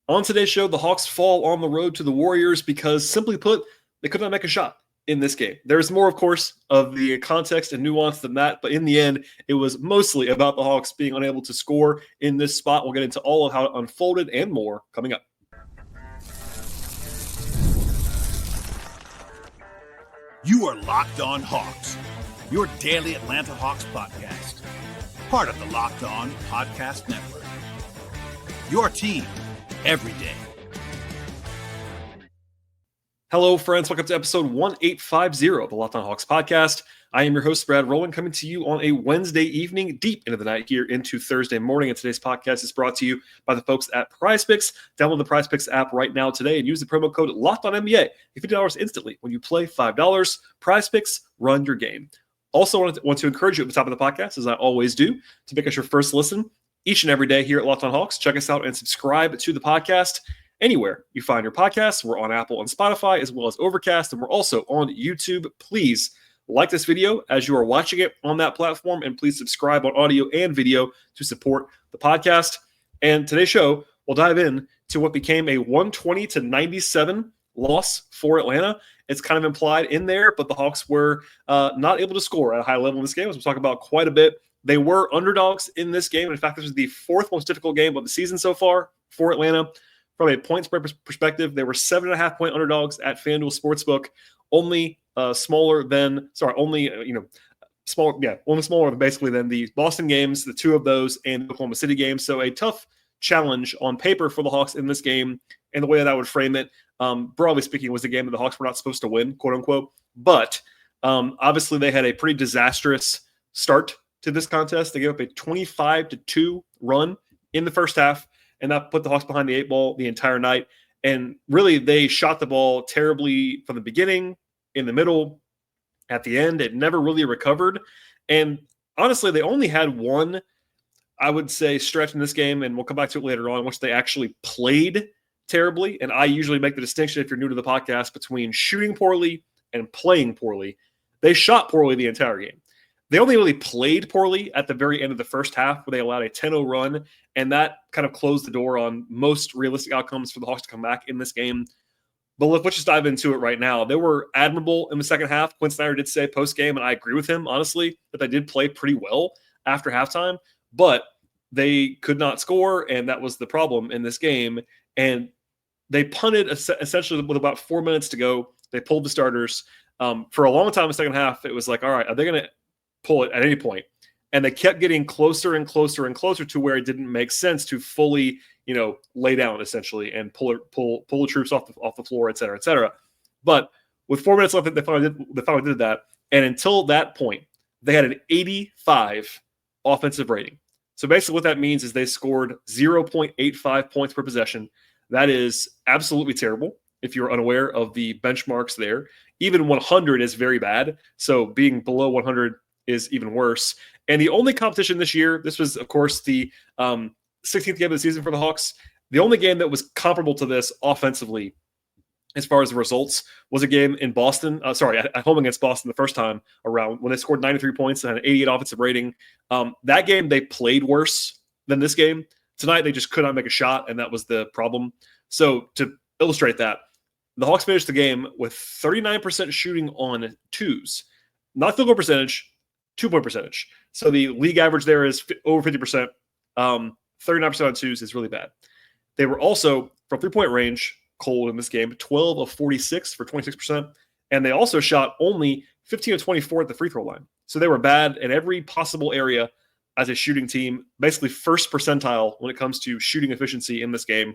On today's show, the Hawks fall on the road to the Warriors because, simply put, they could not make a shot in this game. There's more, of course, of the context and nuance than that, but in the end, it was mostly about the Hawks being unable to score in this spot. We'll get into all of how it unfolded and more coming up. You are Locked On Hawks, your daily Atlanta Hawks podcast, part of the Locked On Podcast Network. Your team every day. Hello, friends. Welcome to episode 1850 of the Locked On Hawks podcast. I am your host, Rowland, coming to you on a Wednesday evening, deep into the night here into Thursday morning. And today's podcast is brought to you by the folks at PrizePicks. Download the PrizePicks app right now today and use the promo code LOCKEDONNBA. Get $50 instantly when you play $5. PrizePicks, run your game. Also want to encourage you at the top of the podcast, as I always do, to make us your first listen each and every day here at Locked On Hawks. Check us out and subscribe to the podcast anywhere you find your podcasts. We're on Apple and Spotify, as well as Overcast, and we're also on YouTube. Please like this video as you are watching it on that platform, and please subscribe on audio and video to support the podcast. And today's show, we'll dive in to what became a 120-97 loss for Atlanta. It's kind of implied in there, but the Hawks were not able to score at a high level in this game, as we'll talk about quite a bit. They were underdogs in this game. In fact, this was the fourth most difficult game of the season so far for Atlanta. From a point spread perspective, they were 7.5-point underdogs at FanDuel Sportsbook, only smaller than basically than the Boston games, the two of those, and the Oklahoma City game. So a tough challenge on paper for the Hawks in this game. And the way that I would frame it, broadly speaking, was a game that the Hawks were not supposed to win, quote unquote. But obviously they had a pretty disastrous start to this contest. They gave up a 25-2 run in the first half, and that put the Hawks behind the eight ball the entire night. And really, they shot the ball terribly from the beginning, in the middle, at the end. It never really recovered. And honestly, they only had one, I would say, stretch in this game, and we'll come back to it later on, in which they actually played terribly. And I usually make the distinction, if you're new to the podcast, between shooting poorly and playing poorly. They shot poorly the entire game. They only really played poorly at the very end of the first half, where they allowed a 10-0 run, and that kind of closed the door on most realistic outcomes for the Hawks to come back in this game. But look, let's just dive into it right now. They were admirable in the second half. Quinn Snyder did say post-game, and I agree with him, honestly, that they did play pretty well after halftime, but they could not score, and that was the problem in this game. And they punted essentially with about 4 minutes to go. They pulled the starters. For a long time in the second half, it was like, all right, are they going to pull it at any point? And they kept getting closer and closer and closer to where it didn't make sense to fully, lay down essentially and pull the troops off the floor, et cetera, et cetera. But with 4 minutes left, they finally did that. And until that point, they had an 85 offensive rating. So basically what that means is they scored 0.85 points per possession. That is absolutely terrible if you're unaware of the benchmarks there. Even 100 is very bad. So being below 100 is even worse. And the only competition this year, this was, of course, the 16th game of the season for the Hawks. The only game that was comparable to this offensively, as far as the results, was a game in Boston. At home against Boston the first time around, when they scored 93 points and had an 88 offensive rating. That game, they played worse than this game. Tonight, they just could not make a shot, and that was the problem. So to illustrate that, the Hawks finished the game with 39% shooting on twos. Not field goal percentage, 2-point percentage. So the league average there is over 50%. 39% on twos is really bad. They were also, from three-point range, cold in this game, 12 of 46 for 26%. And they also shot only 15 of 24 at the free throw line. So they were bad in every possible area as a shooting team, basically first percentile when it comes to shooting efficiency in this game.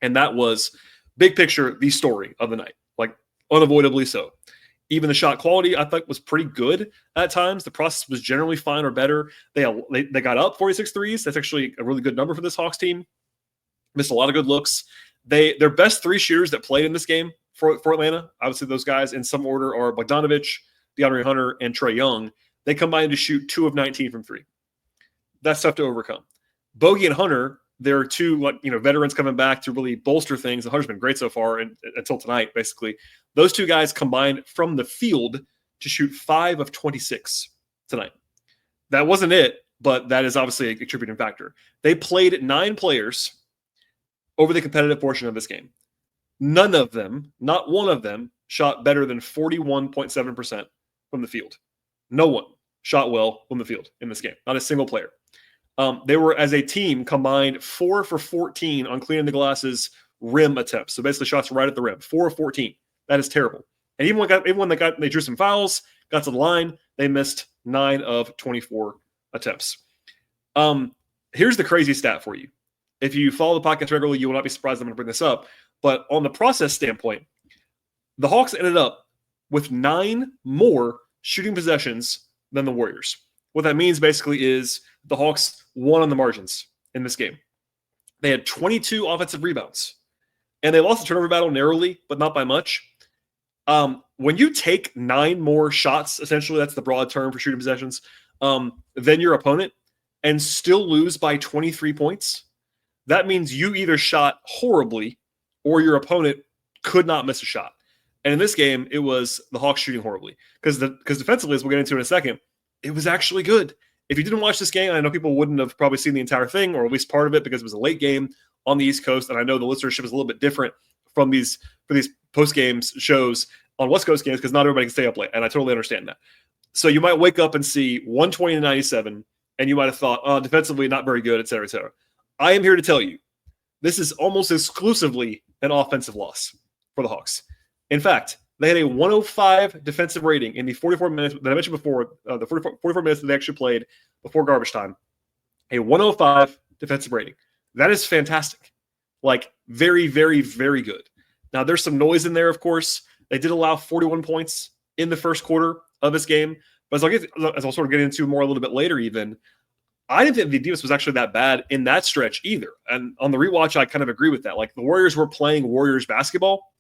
And that was, big picture, the story of the night, like unavoidably so. Even the shot quality, I thought, was pretty good at times. The process was generally fine or better. They got up 46 threes. That's actually a really good number for this Hawks team. Missed a lot of good looks. Their best three shooters that played in this game for Atlanta, I would say those guys in some order are Bogdanovic, DeAndre Hunter, and Trae Young. They combined to shoot 2 of 19 from three. That's tough to overcome. Bogey and Hunter, they're two veterans coming back to really bolster things. And Hunter's been great so far until tonight, basically. Those two guys combined from the field to shoot 5 of 26 tonight. That wasn't it, but that is obviously a contributing factor. They played 9 players over the competitive portion of this game. None of them, not one of them, shot better than 41.7% from the field. No one shot well from the field in this game. Not a single player. They were, as a team, combined 4 for 14 on clearing the glass's rim attempts. So basically shots right at the rim. 4 of 14. That is terrible. And even when they drew some fouls, got to the line, they missed 9 of 24 attempts. Here's the crazy stat for you. If you follow the podcast regularly, you will not be surprised I'm going to bring this up. But on the process standpoint, the Hawks ended up with 9 more shooting possessions than the Warriors. What that means basically is the Hawks won on the margins in this game. They had 22 offensive rebounds, and they lost the turnover battle narrowly, but not by much. When you take 9 more shots, essentially that's the broad term for shooting possessions, than your opponent, and still lose by 23 points, that means you either shot horribly or your opponent could not miss a shot. And in this game, it was the Hawks shooting horribly. Because defensively, as we'll get into in a second, it was actually good. If you didn't watch this game, I know people wouldn't have probably seen the entire thing, or at least part of it, because it was a late game on the East Coast, and I know the listenership is a little bit different for these post-game shows on West Coast games, because not everybody can stay up late, and I totally understand that. So you might wake up and see 120-97, and you might have thought, oh, defensively, not very good, et cetera, et cetera. I am here to tell you, this is almost exclusively an offensive loss for the Hawks. In fact, they had a 105 defensive rating in the 44 minutes that I mentioned before, the 44 minutes that they actually played before garbage time. A 105 defensive rating. That is fantastic. Like, very, very, very good. Now, there's some noise in there, of course. They did allow 41 points in the first quarter of this game. But as I'll sort of get into more a little bit later even, I didn't think the defense was actually that bad in that stretch either. And on the rewatch, I kind of agree with that. Like, the Warriors were playing Warriors basketball,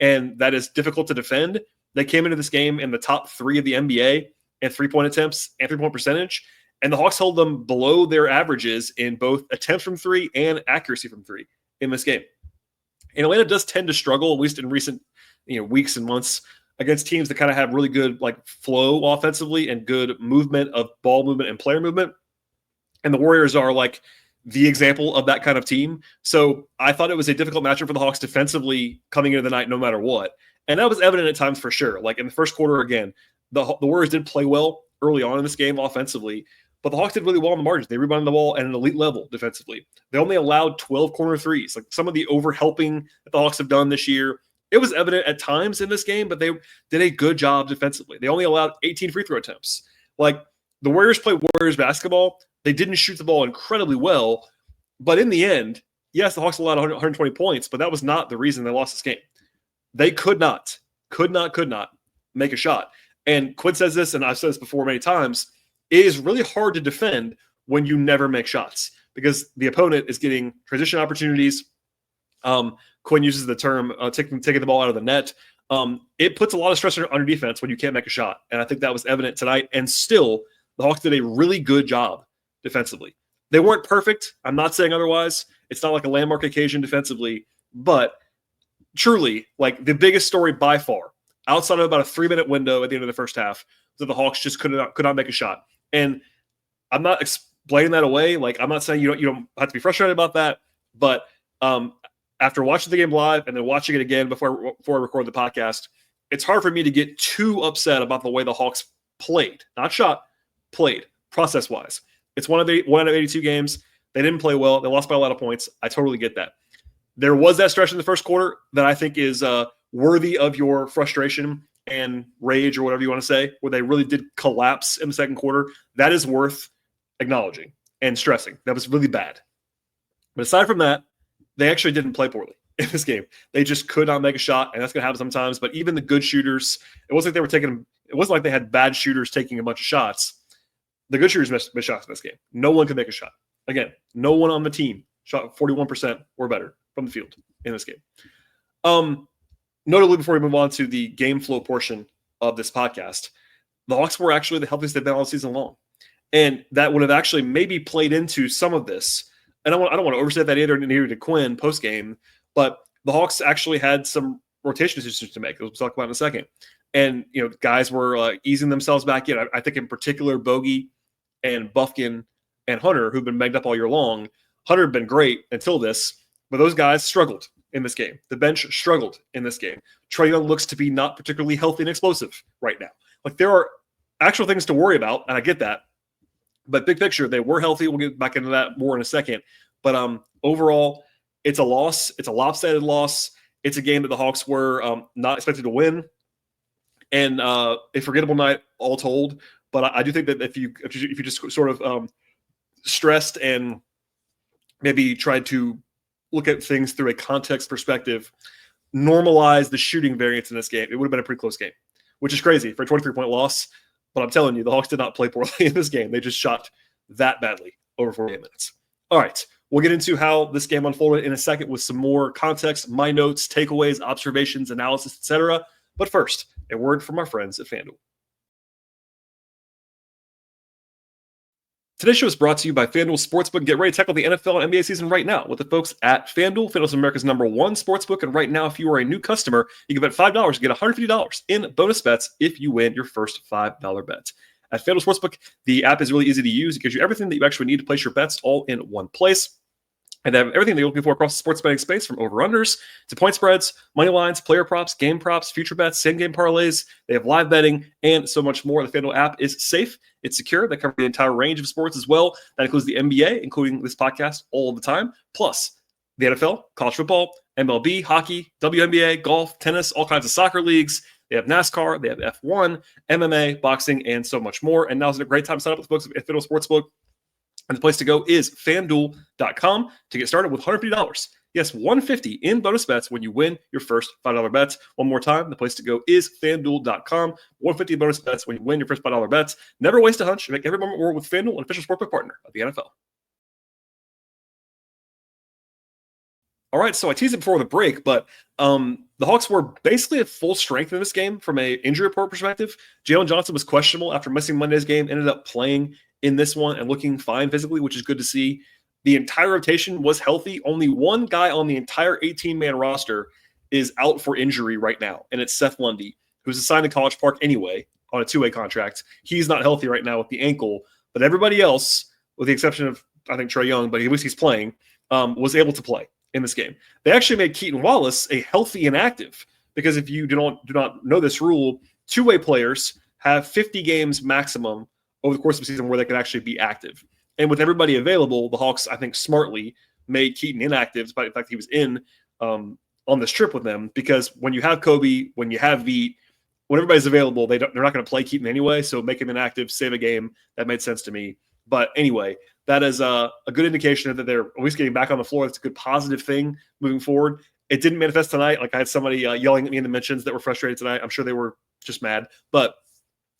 and that is difficult to defend. They came into this game in the top 3 of the NBA in three-point attempts and three-point percentage, and the Hawks held them below their averages in both attempts from 3 and accuracy from 3 in this game. And Atlanta does tend to struggle, at least in recent weeks and months, against teams that kind of have really good flow offensively and good movement of ball movement and player movement. And the Warriors are the example of that kind of team. So I thought it was a difficult matchup for the Hawks defensively coming into the night no matter what. And that was evident at times for sure. Like in the first quarter, again, the Warriors did play well early on in this game offensively, but the Hawks did really well on the margins. They rebounded the ball at an elite level defensively. They only allowed 12 corner threes. Like some of the overhelping that the Hawks have done this year, it was evident at times in this game, but they did a good job defensively. They only allowed 18 free throw attempts. Like the Warriors play Warriors basketball. They didn't shoot the ball incredibly well, but in the end, yes, the Hawks allowed 120 points, but that was not the reason they lost this game. They could not make a shot. And Quinn says this, and I've said this before many times, it is really hard to defend when you never make shots because the opponent is getting transition opportunities. Quinn uses the term taking the ball out of the net. It puts a lot of stress on your defense when you can't make a shot, and I think that was evident tonight. And still, the Hawks did a really good job defensively. They weren't perfect. I'm not saying otherwise. It's not like a landmark occasion defensively, but truly, the biggest story by far, outside of about a 3-minute window at the end of the first half, that the Hawks just could not make a shot. And I'm not explaining that away. I'm not saying you don't have to be frustrated about that, but after watching the game live and then watching it again before I record the podcast, it's hard for me to get too upset about the way the Hawks played, not shot, played process-wise. It's one out of 82 games. They didn't play well. They lost by a lot of points. I totally get that. There was that stretch in the first quarter that I think is worthy of your frustration and rage or whatever you want to say, where they really did collapse in the second quarter. That is worth acknowledging and stressing. That was really bad. But aside from that, they actually didn't play poorly in this game. They just could not make a shot, and that's going to happen sometimes. But even the good shooters, it wasn't like they had bad shooters taking a bunch of shots. The good shooters missed shots in this game. No one could make a shot. Again, no one on the team shot 41% or better from the field in this game. Notably, before we move on to the game flow portion of this podcast, the Hawks were actually the healthiest they've been all season long. And that would have actually maybe played into some of this. And I don't want to overstate that either near to Quinn post-game, but the Hawks actually had some rotation decisions to make. We'll talk about in a second. And, guys were easing themselves back in. I think in particular, Bogey and Buffkin and Hunter, who've been banged up all year long. Hunter had been great until this, But those guys struggled in this game. The bench struggled in this game. Trae Young looks to be not particularly healthy and explosive right now. Like, there are actual things to worry about, and I get that. But big picture, they were healthy. We'll get back into that more in a second. But overall, it's a loss. It's a lopsided loss. It's a game that the Hawks were not expected to win, and a forgettable night all told. But I do think that if you just sort of stressed and maybe tried to look at things through a context perspective, normalize the shooting variance in this game, it would have been a pretty close game, which is crazy for a 23-point loss. But I'm telling you, the Hawks did not play poorly in this game. They just shot that badly over 48 minutes. All right, we'll get into how this game unfolded in a second with some more context, my notes, takeaways, observations, analysis, etc. But first, a word from our friends at FanDuel. Today's show is brought to you by FanDuel Sportsbook. Get ready to tackle the NFL and NBA season right now with the folks at FanDuel. FanDuel is America's #1 sportsbook, and right now, if you are a new customer, you can bet $5 and get $150 in bonus bets if you win your first $5 bet. At FanDuel Sportsbook, the app is really easy to use. It gives you everything that you actually need to place your bets all in one place. And they have everything that you're looking for across the sports betting space, from over-unders to point spreads, money lines, player props, game props, future bets, same-game parlays. They have live betting and so much more. The FanDuel app is safe. It's secure. They cover the entire range of sports as well. That includes the NBA, including this podcast all the time, plus the NFL, college football, MLB, hockey, WNBA, golf, tennis, all kinds of soccer leagues. They have NASCAR. They have F1, MMA, boxing, and so much more. And now is a great time to sign up with the folks at FanDuel Sportsbook. And the place to go is FanDuel.com to get started with $150. Yes, $150 in bonus bets when you win your first $5 bets. One more time, the place to go is FanDuel.com. $150 bonus bets when you win your first $5 bets. Never waste a hunch. Make every moment more with FanDuel, an official sportsbook partner of the NFL. All right, so I teased it before the break, but the Hawks were basically at full strength in this game from an injury report perspective. Jalen Johnson was questionable after missing Monday's game, ended up playing in this one and looking fine physically, which is good to see. The entire rotation was healthy. Only one guy on the entire 18-man roster is out for injury right now, and it's Seth Lundy, who's assigned to College Park anyway on a two-way contract. He's not healthy right now with the ankle, but everybody else, with the exception of, I think, Trae Young, but at least he's playing, was able to play in this game. They actually made Keaton Wallace a healthy inactive, because if you do not know this rule, two-way players have 50 games maximum over the course of the season where they can actually be active. And with everybody available, the Hawks, I think, smartly made Keaton inactive, despite the fact he was in on this trip with them, because when you have Kobe, when you have Veet, when everybody's available, they're not going to play Keaton anyway, so make him inactive, save a game. That made sense to me. But anyway, that is a good indication that they're at least getting back on the floor. That's a good positive thing moving forward. It didn't manifest tonight. Like, I had somebody yelling at me in the mentions that were frustrated tonight. I'm sure they were just mad. But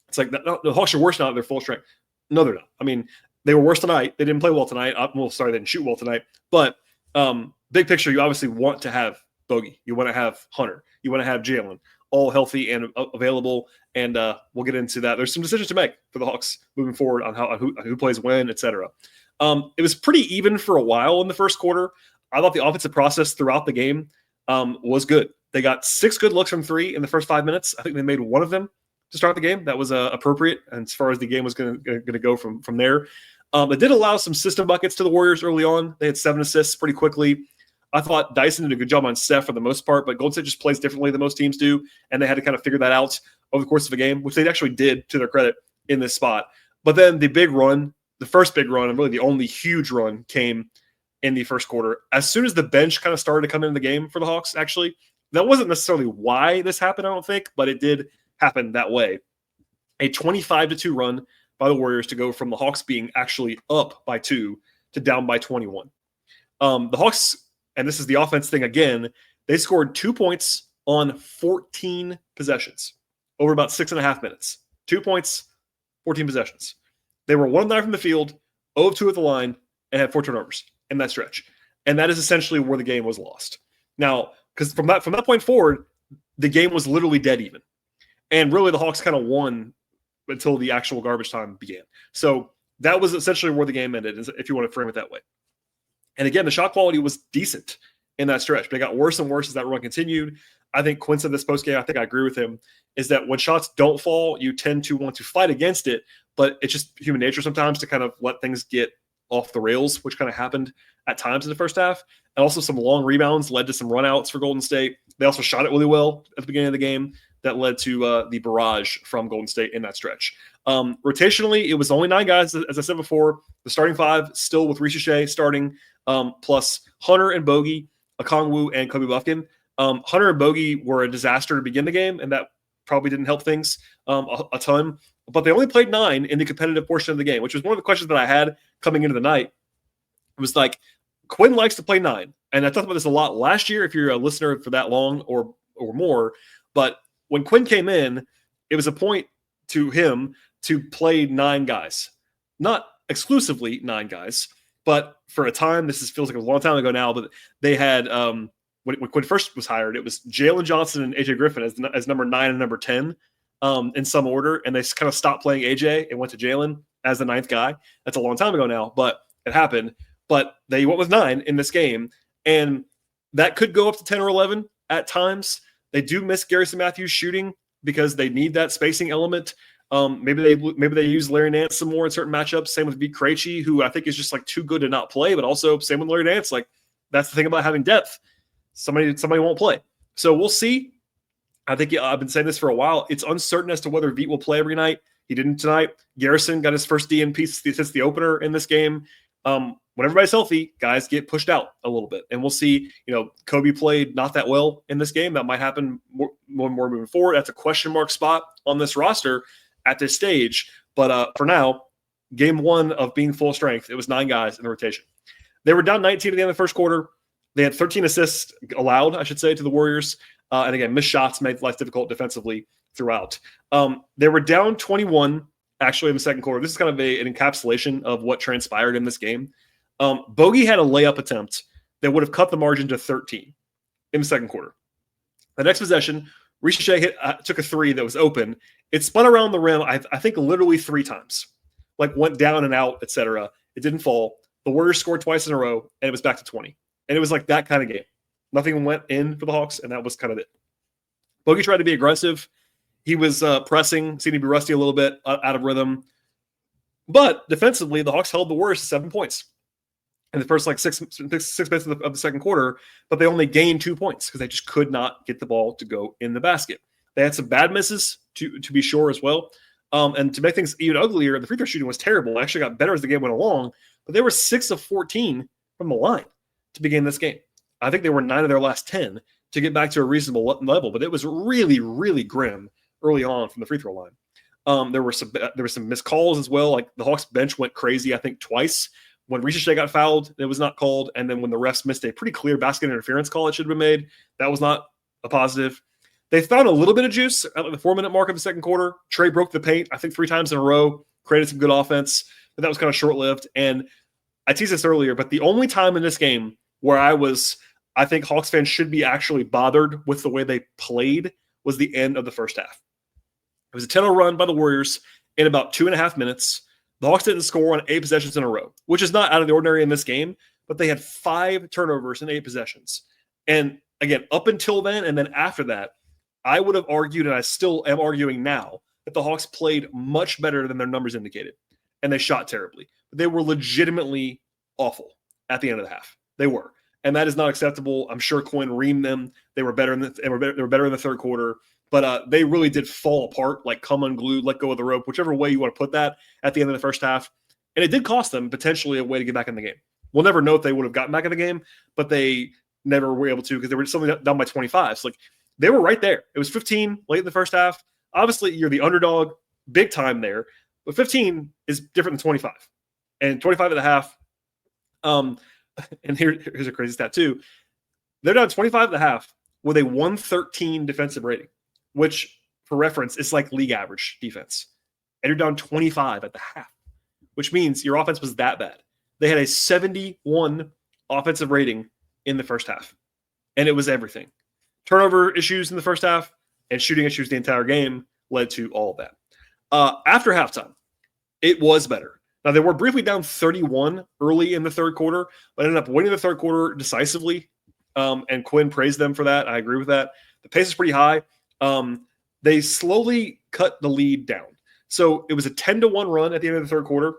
it's like, the Hawks are worse now that they're full strength. No, they're not. I mean, they were worse tonight. They didn't play well tonight. They didn't shoot well tonight. But big picture, you obviously want to have Bogey. You want to have Hunter. You want to have Jalen, all healthy and available. And we'll get into that. There's some decisions to make for the Hawks moving forward on who plays when, etc. It was pretty even for a while in the first quarter. I thought the offensive process throughout the game was good. They got 6 good looks from 3 in the first 5 minutes. I think they made one of them to start the game. That was appropriate, and as far as the game was going to go from there. It did allow some system buckets to the Warriors early on. They had 7 assists pretty quickly. I thought Dyson did a good job on Steph for the most part, but Golden State just plays differently than most teams do, and they had to kind of figure that out over the course of the game, which they actually did, to their credit, in this spot. But then the first big run, and really the only huge run, came in the first quarter. As soon as the bench kind of started to come into the game for the Hawks, actually, that wasn't necessarily why this happened, I don't think, but it did happen that way. A 25-2 run by the Warriors to go from the Hawks being actually up by 2 to down by 21. The Hawks, and this is the offense thing again, they scored 2 points on 14 possessions over about 6.5 minutes. 2 points, 14 possessions. They were 1 of 9 from the field, 0 of 2 at the line, and had 4 turnovers in that stretch. And that is essentially where the game was lost. Now, because from that point forward, the game was literally dead even. And really, the Hawks kind of won until the actual garbage time began. So that was essentially where the game ended, if you want to frame it that way. And again, the shot quality was decent in that stretch, but it got worse and worse as that run continued. I think Quinn said this postgame, I think I agree with him, is that when shots don't fall, you tend to want to fight against it, but it's just human nature sometimes to kind of let things get off the rails, which kind of happened at times in the first half. And also some long rebounds led to some runouts for Golden State. They also shot it really well at the beginning of the game. That led to the barrage from Golden State in that stretch. Rotationally, it was only 9 guys, as I said before. The starting 5 still with Ricochet starting, plus Hunter and Bogey, Okongwu, and Kobe Buffkin. Hunter and Bogey were a disaster to begin the game, and that probably didn't help things a ton. But they only played 9 in the competitive portion of the game, which was one of the questions that I had coming into the night. It was like, Quinn likes to play 9. And I talked about this a lot last year, if you're a listener for that long or more. But when Quinn came in, it was a point to him to play 9 guys. Not exclusively 9 guys, but for a time, feels like a long time ago now, but they had, when Quinn first was hired, it was Jalen Johnson and AJ Griffin as number 9 and number 10 in some order, and they kind of stopped playing AJ and went to Jalen as the 9th guy. That's a long time ago now, but it happened. But they went with 9 in this game, and that could go up to 10 or 11 at times. They do miss Garrison Matthews shooting because they need that spacing element. Maybe they use Larry Nance some more in certain matchups. Same with Vit Krejci, who I think is just like too good to not play, but also same with Larry Nance. Like, that's the thing about having depth. Somebody won't play. So we'll see. I think I've been saying this for a while. It's uncertain as to whether Vit will play every night. He didn't tonight. Garrison got his first DNP since the opener in this game. When everybody's healthy, guys get pushed out a little bit. And we'll see, Kobe played not that well in this game. That might happen more moving forward. That's a question mark spot on this roster at this stage. But for now, game 1 of being full strength, it was 9 guys in the rotation. They were down 19 at the end of the first quarter. They had 13 assists allowed, I should say, to the Warriors. And again, missed shots made life difficult defensively throughout. They were down 21, actually, in the second quarter. This is kind of an encapsulation of what transpired in this game. Bogey had a layup attempt that would have cut the margin to 13 in the second quarter. The next possession, Ricochet took a 3 that was open. It spun around the rim, I think, literally 3 times. Like, went down and out, etc. It didn't fall. The Warriors scored twice in a row, and it was back to 20. And it was like that kind of game. Nothing went in for the Hawks, and that was kind of it. Bogey tried to be aggressive. He was pressing, seemed to be rusty a little bit, out of rhythm. But defensively, the Hawks held the Warriors to 7 points in the first 6 minutes of the second quarter, but they only gained 2 points because they just could not get the ball to go in the basket. They had some bad misses, to be sure, as well. And to make things even uglier, the free throw shooting was terrible. It actually got better as the game went along, but they were 6 of 14 from the line to begin this game. I think they were 9 of their last 10 to get back to a reasonable level, but it was really, really grim early on from the free throw line. There were some missed calls as well. Like, the Hawks bench went crazy, I think, twice. When Ricochet got fouled, it was not called. And then when the refs missed a pretty clear basket interference call that should have been made, that was not a positive. They found a little bit of juice at the 4-minute mark of the second quarter. Trae broke the paint, I think, 3 times in a row, created some good offense, but that was kind of short-lived. And I teased this earlier, but the only time in this game where I think Hawks fans should be actually bothered with the way they played was the end of the first half. It was a 10-0 run by the Warriors in about 2.5 minutes. The Hawks didn't score on 8 possessions in a row, which is not out of the ordinary in this game, but they had 5 turnovers in 8 possessions. And again, up until then and then after that, I would have argued, and I still am arguing now, that the Hawks played much better than their numbers indicated, and they shot terribly. But they were legitimately awful at the end of the half. They were. And that is not acceptable. I'm sure Quinn reamed them. They were better in the third quarter. But they really did fall apart, like come unglued, let go of the rope, whichever way you want to put that at the end of the first half. And it did cost them potentially a way to get back in the game. We'll never know if they would have gotten back in the game, but they never were able to because they were suddenly down by 25. So, they were right there. It was 15 late in the first half. Obviously, you're the underdog, big time there. But 15 is different than 25. And 25 at the half. And here's a crazy stat too. They're down 25 at the half with a 113 defensive rating, which, for reference, is like league average defense. And you're down 25 at the half, which means your offense was that bad. They had a 71 offensive rating in the first half, and it was everything. Turnover issues in the first half and shooting issues the entire game led to all of that. After halftime, it was better. Now, they were briefly down 31 early in the third quarter, but ended up winning the third quarter decisively, and Quinn praised them for that. I agree with that. The pace is pretty high. They slowly cut the lead down. So it was a 10-1 run at the end of the third quarter.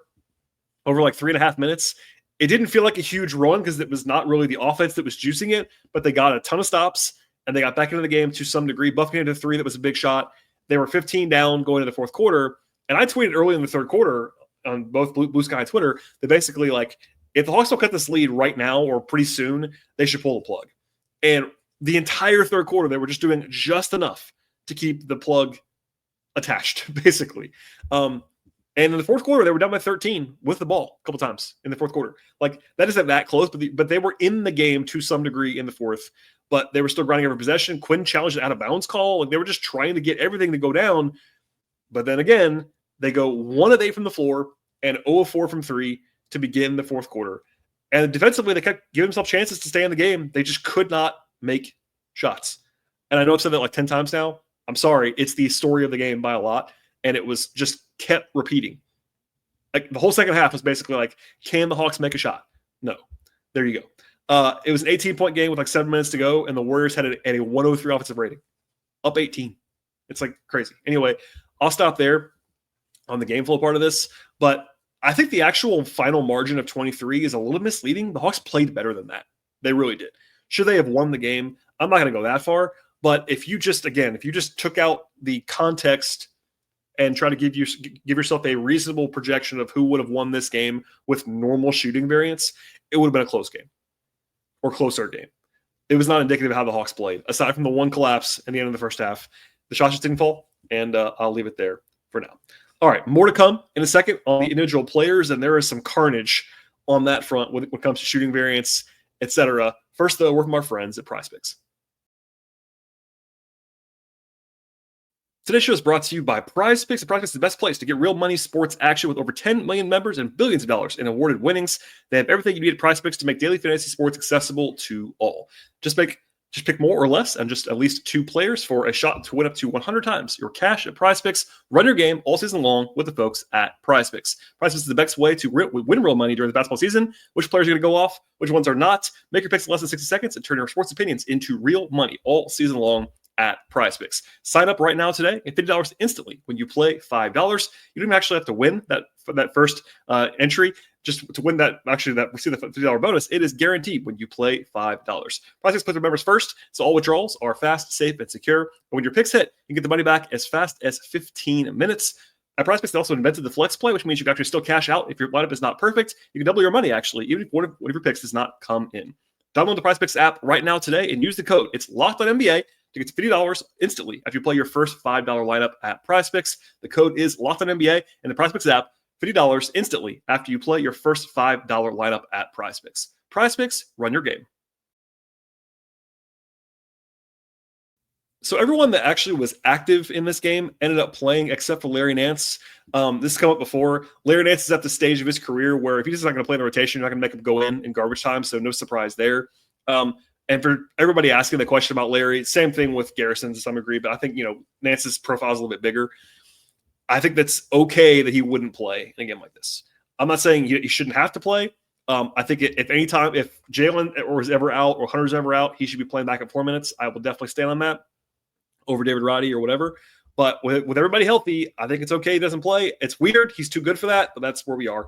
over like 3.5 minutes. It didn't feel like a huge run because it was not really the offense that was juicing it, but they got a ton of stops and they got back into the game to some degree. Buffing into 3, that was a big shot. They were 15 down going into the fourth quarter. And I tweeted early in the third quarter on both Blue Sky and Twitter that basically, like, if the Hawks don't cut this lead right now or pretty soon, they should pull the plug. And the entire third quarter, they were just doing just enough to keep the plug attached, basically. And in the fourth quarter, they were down by 13 with the ball a couple times in the fourth quarter. Like, that isn't that close, but they were in the game to some degree in the fourth, but they were still grinding every possession. Quinn challenged an out-of-bounds call. Like, they were just trying to get everything to go down. But then again, they go 1 of 8 from the floor and 0 of 4 from 3 to begin the fourth quarter. And defensively, they kept giving themselves chances to stay in the game. They just could not make shots. And I know I've said that like 10 times now. I'm sorry. It's the story of the game by a lot. And it was just kept repeating. Like, the whole second half was basically like, can the Hawks make a shot? No. There you go. It was an 18-point game with like 7 minutes to go, and the Warriors had a 103 offensive rating. Up 18. It's like crazy. Anyway, I'll stop there on the game flow part of this, but I think the actual final margin of 23 is a little misleading. The Hawks played better than that. They really did. Should they have won the game? I'm not going to go that far, but if you just took out the context and try to give yourself a reasonable projection of who would have won this game with normal shooting variance, it would have been a close game or closer game. It was not indicative of how the Hawks played. Aside from the one collapse in the end of the first half, the shots just didn't fall, and I'll leave it there for now. All right, more to come in a second on the individual players, and there is some carnage on that front when it comes to shooting variance, etc. First, though, we're from our friends at PrizePicks. Today's show is brought to you by PrizePicks. PrizePicks is the best place to get real money sports action with over 10 million members and billions of dollars in awarded winnings. They have everything you need at PrizePicks to make daily fantasy sports accessible to all. Just pick more or less and just at least 2 players for a shot to win up to 100 times your cash at PrizePicks. Run your game all season long with the folks at PrizePicks. PrizePicks is the best way to win real money during the basketball season. Which players are going to go off? Which ones are not? Make your picks in less than 60 seconds and turn your sports opinions into real money all season long at PrizePicks. Sign up right now today and $50 instantly when you play $5. You don't even actually have to win that first entry. Just to win that receive the $50 bonus, it is guaranteed when you play $5. PrizePicks puts their members first, so all withdrawals are fast, safe, and secure. And when your picks hit, you can get the money back as fast as 15 minutes. At PrizePicks, they also invented the flex play, which means you can actually still cash out if your lineup is not perfect. You can double your money, actually, even if one of your picks does not come in. Download the PrizePicks app right now today and use the code. It's LOCKEDONNBA to get $50 instantly after you play your first $5 lineup at PrizePicks. The code is LOCKEDONNBA in the PrizePicks app. $50 instantly after you play your first $5 lineup at PrizePicks. PrizePicks, run your game. So everyone that actually was active in this game ended up playing except for Larry Nance. This has come up before. Larry Nance is at the stage of his career where if he's just not going to play in the rotation, you're not going to make him go in garbage time, so no surprise there. And for everybody asking the question about Larry, same thing with Garrison to some degree, but I think, Nance's profile is a little bit bigger. I think that's okay that he wouldn't play in a game like this. I'm not saying he shouldn't have to play. I think if Jalen is ever out or Hunter's ever out, he should be playing back at 4 minutes. I will definitely stand on that over David Roddy or whatever. But with everybody healthy, I think it's okay he doesn't play. It's weird. He's too good for that, but that's where we are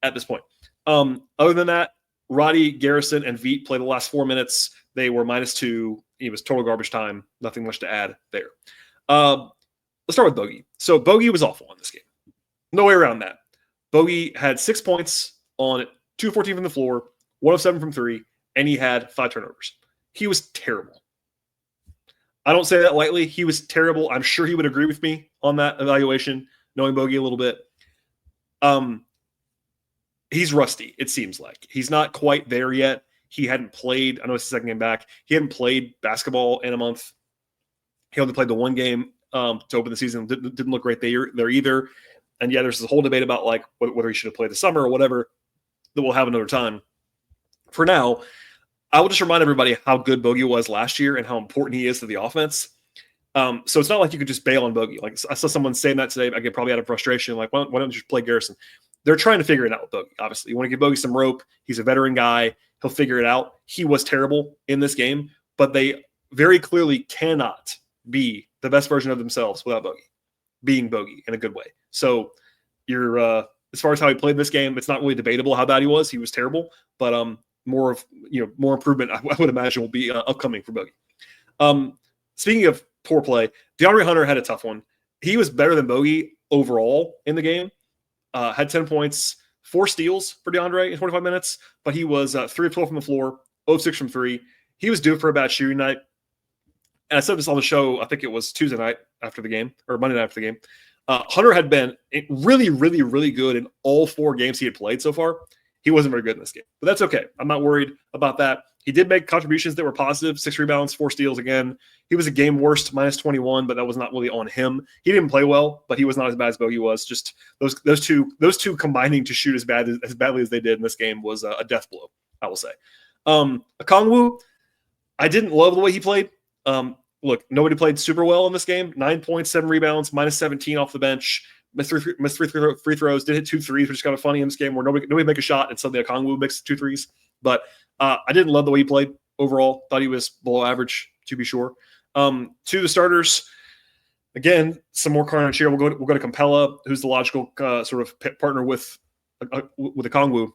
at this point. Other than that, Roddy, Garrison, and Veet played the last 4 minutes. They were -2. It was total garbage time. Nothing much to add there. Let's start with Bogey. So Bogey was awful in this game. No way around that. Bogey had 6 points on 2 of 14 from the floor, 1 of 7 from 3, and he had 5 turnovers. He was terrible. I don't say that lightly. He was terrible. I'm sure he would agree with me on that evaluation, knowing Bogey a little bit. He's rusty, it seems like. He's not quite there yet. He hadn't played. I know it's the second game back. He hadn't played basketball in a month. He only played the one game to open the season. Didn't look great there either. And yeah, there's this whole debate about like whether he should have played the summer or whatever that we'll have another time. For now, I will just remind everybody how good Bogey was last year and how important he is to the offense. So it's not like you could just bail on Bogey. Like I saw someone saying that today, again, probably out of frustration. Like, why don't you just play Garrison? They're trying to figure it out with Bogey, obviously. You want to give Bogey some rope. He's a veteran guy. He'll figure it out. He was terrible in this game, but they very clearly cannot be the best version of themselves without Bogey, being Bogey in a good way. So this as far as how he played in this game, it's not really debatable how bad he was. He was terrible, but more improvement I would imagine will be upcoming for Bogey. Speaking of poor play, DeAndre Hunter had a tough one. He was better than Bogey overall in the game. Had 10 points, 4 steals for DeAndre in 25 minutes, but he was 3 of 12 from the floor, 0 of 6 from 3. He was due for a bad shooting night. And I said this on the show, I think it was Tuesday night after the game, or Monday night after the game. Hunter had been really, really, really good in all 4 games he had played so far. He wasn't very good in this game, but that's okay. I'm not worried about that. He did make contributions that were positive, 6 rebounds, 4 steals again. He was a game worst, minus 21, but that was not really on him. He didn't play well, but he was not as bad as Bogey was. Just those two combining to shoot as badly as they did in this game was a death blow, I will say. Okongwu, I didn't love the way he played. Look, nobody played super well in this game. 9 points, 7 rebounds, minus 17 off the bench. Missed free throws. Did hit 2 threes, which is kind of funny in this game where nobody make a shot and suddenly Okongwu makes 2 threes. But I didn't love the way he played overall. Thought he was below average, to be sure. To the starters, again, some more carnage here. We'll go to Capella, who's the logical sort of partner with Okongwu.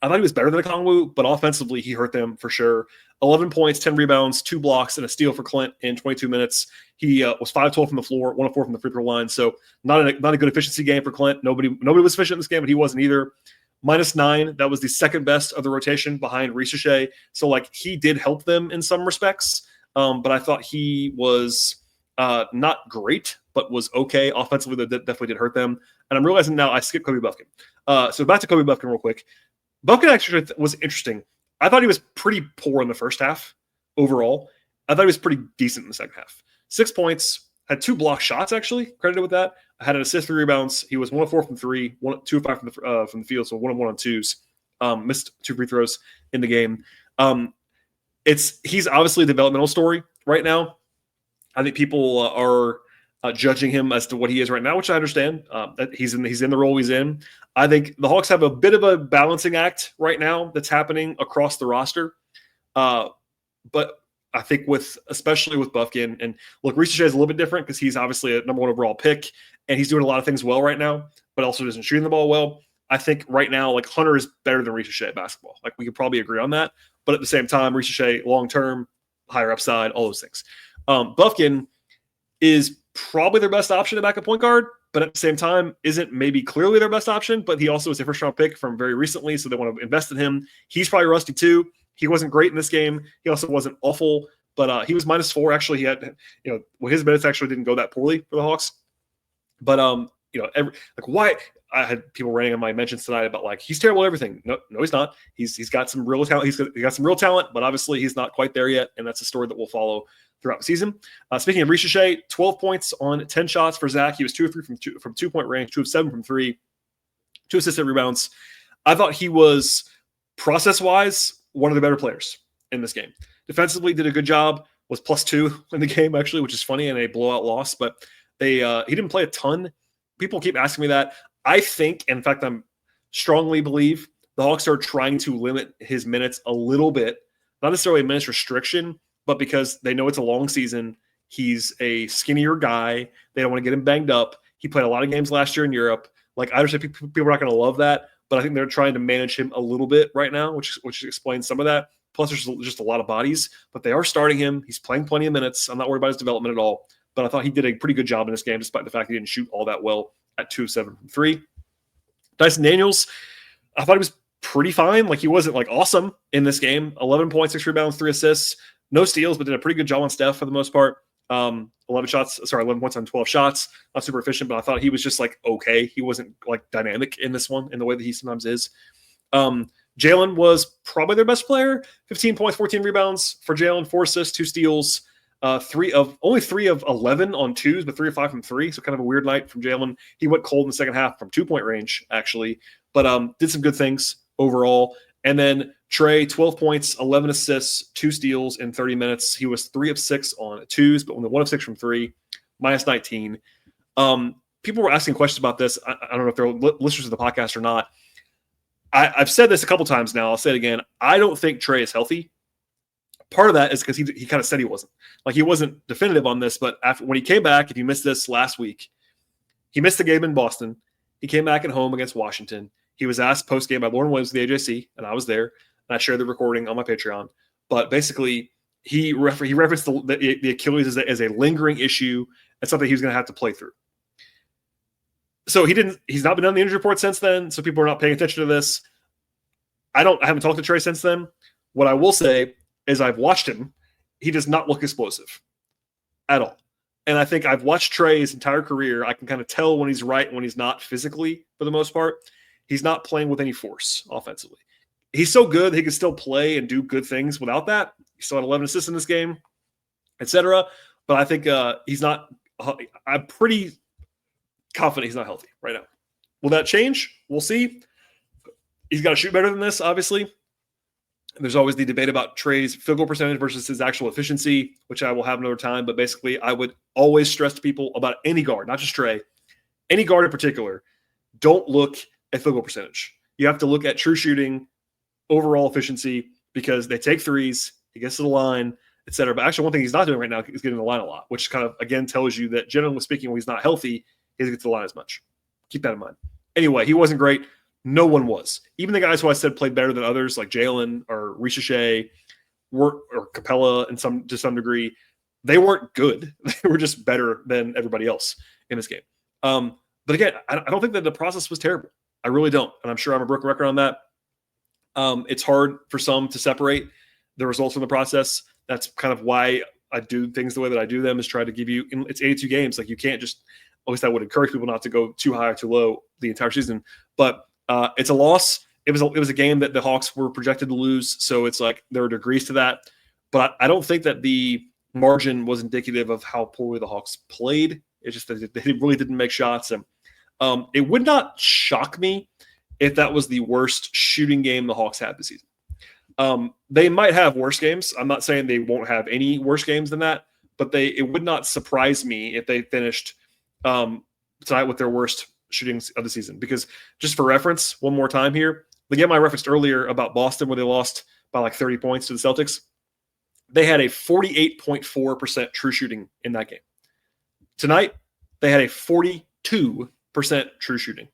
I thought he was better than Okongwu, but offensively, he hurt them for sure. 11 points, 10 rebounds, 2 blocks, and a steal for Clint in 22 minutes. He was 5-12 from the floor, 1 of 4 from the free throw line. So not a good efficiency game for Clint. Nobody was efficient in this game, but he wasn't either. Minus 9, that was the second best of the rotation behind Ricochet. So he did help them in some respects, but I thought he was not great, but was okay. Offensively, that definitely did hurt them. And I'm realizing now I skipped Kobe Buffkin. So back to Kobe Buffkin real quick. Buffkin actually was interesting. I thought he was pretty poor in the first half overall. I thought he was pretty decent in the second half. 6 points, had 2 block shots, actually, credited with that. I had an assist, 3 rebounds. He was 1 of 4 from 3, 2 of 5 from the field, so 1 of 1 on 2s. Missed 2 free throws in the game. He's obviously a developmental story right now. I think people are judging him as to what he is right now, which I understand. That he's in the role he's in. I think the Hawks have a bit of a balancing act right now that's happening across the roster. But I think especially with Buffkin, and look, Ricochet is a little bit different because he's obviously a number 1 overall pick, and he's doing a lot of things well right now, but also doesn't shoot the ball well. I think right now, Hunter is better than Ricochet at basketball. We could probably agree on that. But at the same time, Ricochet, long-term, higher upside, all those things. Buffkin is probably their best option at backup point guard, but at the same time, isn't maybe clearly their best option, but he also is a first-round pick from very recently, so they want to invest in him. He's probably rusty too. He wasn't great in this game. He also wasn't awful, but he was minus 4. Actually, he had, his minutes actually didn't go that poorly for the Hawks. But, why? I had people ranting on my mentions tonight about he's terrible at everything. No, he's not. He's got some real talent. He's got some real talent, but obviously he's not quite there yet, and that's a story that will follow throughout the season. Speaking of Ricochet, 12 points on 10 shots for Zach. He was 2 of 3 from 2-point range, 2 of 7 from 3, 2 assisted rebounds. I thought he was process-wise one of the better players in this game. Defensively, did a good job. Was +2 in the game actually, which is funny in a blowout loss. But he didn't play a ton. People keep asking me that. I think, in fact, I'm strongly believe the Hawks are trying to limit his minutes a little bit, not necessarily a minutes restriction, but because they know it's a long season. He's a skinnier guy. They don't want to get him banged up. He played a lot of games last year in Europe. I understand people are not going to love that, but I think they're trying to manage him a little bit right now, which explains some of that. Plus, there's just a lot of bodies, but they are starting him. He's playing plenty of minutes. I'm not worried about his development at all, but I thought he did a pretty good job in this game, despite the fact he didn't shoot all that well at 2 of 7 from 3. Dyson Daniels, I thought he was pretty fine. He wasn't awesome in this game. 11 points, 6 rebounds, 3 assists, no steals, but did a pretty good job on Steph for the most part. 11 points on 12 shots. Not super efficient, but I thought he was just okay. He wasn't dynamic in this one in the way that he sometimes is. Jalen was probably their best player. 15 points, 14 rebounds for Jalen, 4 assists, 2 steals. Only 3 of 11 on 2s, but 3 of 5 from 3. So kind of a weird night from Jalen. He went cold in the second half from 2-point range, actually, but did some good things overall. And then Trae, 12 points, 11 assists, 2 steals in 30 minutes. He was 3 of 6 on 2s, but only 1 of 6 from 3, minus 19. People were asking questions about this. I don't know if they're listeners of the podcast or not. I've said this a couple times now. I'll say it again. I don't think Trae is healthy. Part of that is because he kind of said he wasn't. He wasn't definitive on this, but when he came back, if you missed this last week, he missed the game in Boston. he came back at home against Washington. He was asked post-game by Lauren Williams of the AJC, and I was there, and I shared the recording on my Patreon. But basically, he referenced the Achilles as a lingering issue and something he was going to have to play through. So he's not been on the injury report since then, so people are not paying attention to this. I haven't talked to Trae since then. What I will say is I've watched him. He does not look explosive at all. And I think I've watched Trae his entire career. I can kind of tell when he's right and when he's not physically, for the most part. He's not playing with any force offensively. He's so good that he can still play and do good things without that. He still had 11 assists in this game, etc. But I think he's not – I'm pretty confident he's not healthy right now. Will that change? We'll see. He's got to shoot better than this, obviously. There's always the debate about Trae's field goal percentage versus his actual efficiency, which I will have another time. But basically, I would always stress to people about any guard, not just Trae, any guard in particular, don't look at field goal percentage. You have to look at true shooting, overall efficiency, because they take threes, he gets to the line, etc. But actually, one thing he's not doing right now is getting to the line a lot, which kind of, again, tells you that generally speaking, when he's not healthy, he doesn't get to the line as much. Keep that in mind. Anyway, he wasn't great. No one was. Even the guys who I said played better than others, like Jalen or Richeche or Capella to some degree, they weren't good. They were just better than everybody else in this game. But again, I don't think that the process was terrible. I really don't. And I'm sure I'm a broken record on that. It's hard for some to separate the results from the process. That's kind of why I do things the way that I do them, is try to give you – it's 82 games. Like, you can't just – at least I would encourage people not to go too high or too low the entire season. But it's a loss. It was a game that the Hawks were projected to lose, so it's like there are degrees to that. But I don't think that the margin was indicative of how poorly the Hawks played. It's just that they really didn't make shots. And it would not shock me if that was the worst shooting game the Hawks had this season. They might have worse games. I'm not saying they won't have any worse games than that, but it would not surprise me if they finished tonight with their worst shootings of the season. Because just for reference, one more time here, the game I referenced earlier about Boston where they lost by like 30 points to the Celtics, they had a 48.4% true shooting in that game. Tonight, they had a 42% true shooting.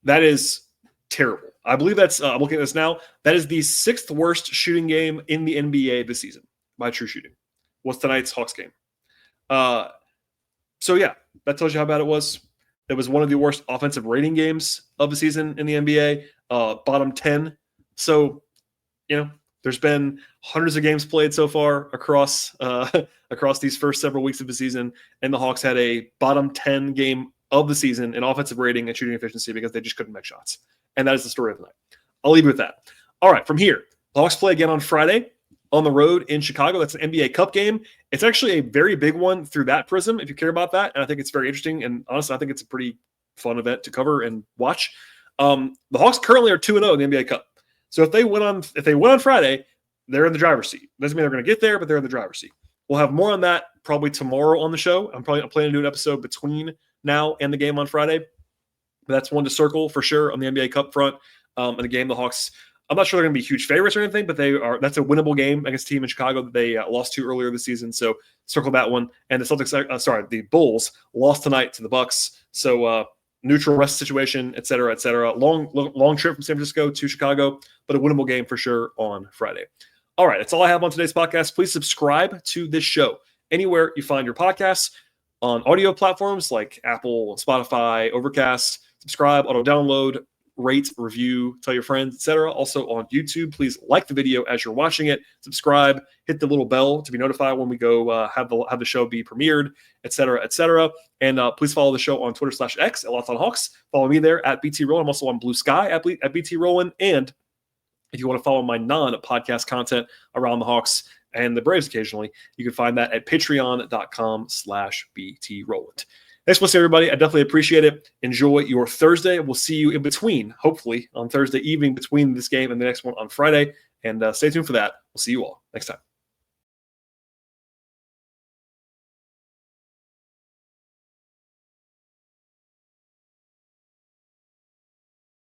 That is terrible. I believe that's, I'm looking at this now, that is the 6th worst shooting game in the NBA this season by true shooting. Was tonight's Hawks game. So yeah, that tells you how bad it was. It was one of the worst offensive rating games of the season in the NBA, bottom 10. So, there's been hundreds of games played so far across these first several weeks of the season, and the Hawks had a bottom 10 game of the season in offensive rating and shooting efficiency because they just couldn't make shots. And that is the story of the night. I'll leave you with that. All right, from here, the Hawks play again on Friday on the road in Chicago. That's an NBA Cup game. It's actually a very big one through that prism, if you care about that. And I think it's very interesting. And honestly, I think it's a pretty fun event to cover and watch. The Hawks currently are 2-0 in the NBA Cup. So if they win on Friday, they're in the driver's seat. Doesn't mean they're going to get there, but they're in the driver's seat. We'll have more on that probably tomorrow on the show. I'm planning to do an episode between now and the game on Friday. But that's one to circle for sure on the NBA Cup front. And the game, the Hawks, I'm not sure they're going to be huge favorites or anything, but that's a winnable game against a team in Chicago that they lost to earlier this season. So circle that one. And the Celtics, the Bulls lost tonight to the Bucks. So neutral rest situation, et cetera, et cetera. Long trip from San Francisco to Chicago, but a winnable game for sure on Friday. All right, that's all I have on today's podcast. Please subscribe to this show anywhere you find your podcasts, on audio platforms like Apple, Spotify, Overcast. Subscribe, auto-download, rate, review, tell your friends, etc. Also on YouTube, please like the video as you're watching it. Subscribe, hit the little bell to be notified when we go have the show be premiered, etc., etc. And please follow the show on Twitter/X at Locked On Hawks. Follow me there at BT Rowland. I'm also on Blue Sky at BT Rowland. And if you want to follow my non-podcast content around the Hawks and the Braves occasionally, you can find that at patreon.com/BT Rowland. Thanks for listening, everybody. I definitely appreciate it. Enjoy your Thursday. We'll see you in between, hopefully, on Thursday evening between this game and the next one on Friday. And stay tuned for that. We'll see you all next time.